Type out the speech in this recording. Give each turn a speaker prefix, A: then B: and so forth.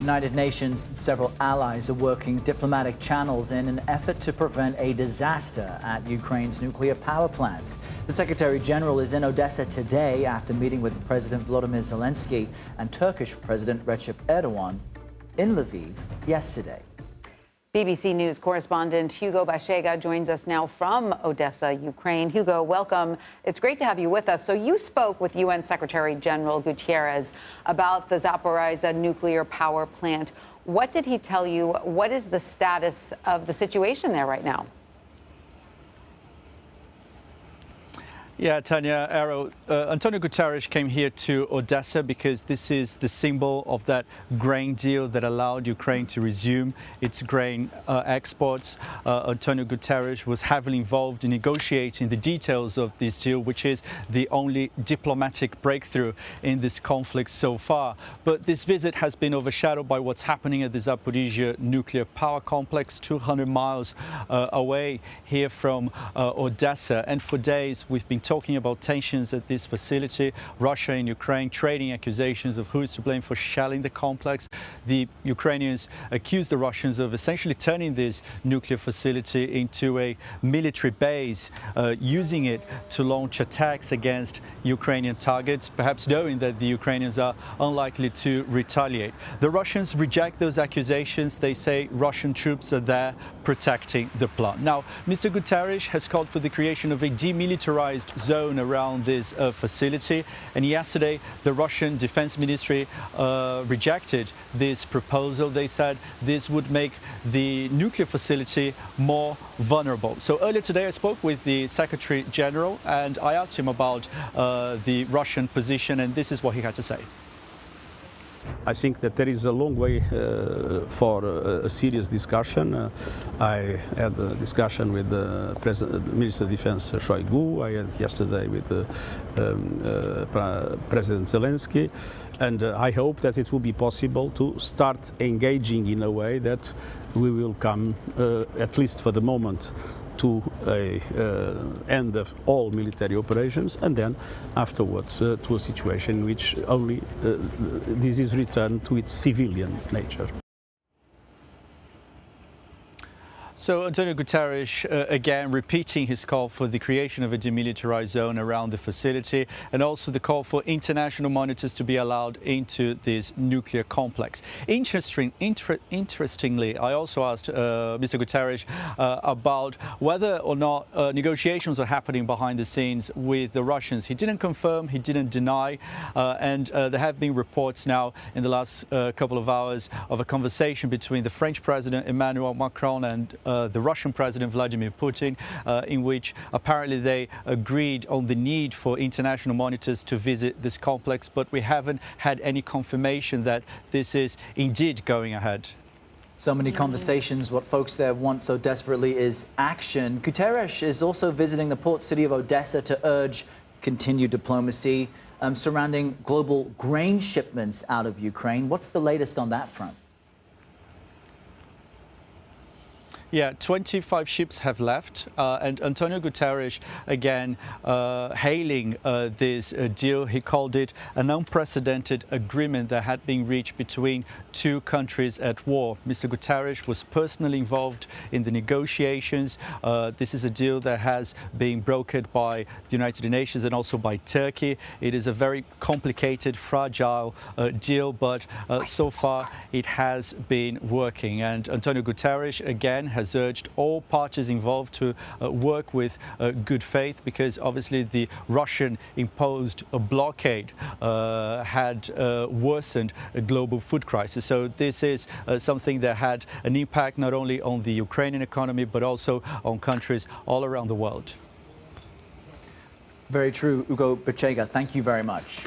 A: United Nations and several allies are working diplomatic channels in an effort to prevent a disaster at Ukraine's nuclear power plants. The Secretary General is in Odessa today after meeting with President Volodymyr Zelensky and Turkish President Recep Erdogan in Lviv yesterday.
B: BBC News correspondent Hugo Bachega joins us now from Odessa, Ukraine. Hugo, welcome. It's great to have you with us. So you spoke with UN Secretary General Guterres about the Zaporizhzhia nuclear power plant. What did he tell you? What is the status of the situation there right now?
C: Yeah, Tanya, Antonio Guterres came here to Odessa because this is the symbol of that grain deal that allowed Ukraine to resume its grain exports. Antonio Guterres was heavily involved in negotiating the details of this deal, which is the only diplomatic breakthrough in this conflict so far. But this visit has been overshadowed by what's happening at the Zaporizhzhia nuclear power complex, 200 miles away here from Odessa. And for days, we've been talking about tensions at this facility, Russia and Ukraine trading accusations of who is to blame for shelling the complex. The Ukrainians accuse the Russians of essentially turning this nuclear facility into a military base, using it to launch attacks against Ukrainian targets, perhaps knowing that the Ukrainians are unlikely to retaliate. The Russians reject those accusations. They say Russian troops are there protecting the plant. Now, Mr. Guterres has called for the creation of a demilitarized zone around this facility, and yesterday the Russian Defense Ministry rejected this proposal. They said this would make the nuclear facility more vulnerable. So earlier today I spoke with the Secretary General and I asked him about the Russian position, and this is what he had to say.
D: I think that there is a long way for a serious discussion. I had a discussion with the Minister of Defense Shoigu. I had yesterday with President Zelensky, and I hope that it will be possible to start engaging in a way that we will come, at least for the moment, to an end of all military operations, and then afterwards to a situation in which only this is returned to its civilian nature.
C: So Antonio Guterres again repeating his call for the creation of a demilitarized zone around the facility, and also the call for international monitors to be allowed into this nuclear complex. Interestingly, I also asked Mr. Guterres about whether or not negotiations are happening behind the scenes with the Russians. He didn't confirm, he didn't deny, and there have been reports now in the last couple of hours of a conversation between the French President Emmanuel Macron and the Russian President Vladimir Putin, in which apparently they agreed on the need for international monitors to visit this complex, but we haven't had any confirmation that this is indeed going ahead.
A: So many conversations. What folks there want so desperately is action. Guterres is also visiting the port city of Odessa to urge continued diplomacy surrounding global grain shipments out of Ukraine. What's the latest on that front?
C: Yeah, 25 ships have left, and Antonio Guterres, again, hailing this deal, he called it an unprecedented agreement that had been reached between two countries at war. Mr. Guterres was personally involved in the negotiations. This is a deal that has been brokered by the United Nations and also by Turkey. It is a very complicated, fragile deal, but so far it has been working. And Antonio Guterres, again, has urged all parties involved to work with good faith, because obviously the Russian imposed blockade had worsened a global food crisis. So this is something that had an impact not only on the Ukrainian economy but also on countries all around the world.
A: Very true. Hugo Bachega, thank you very much.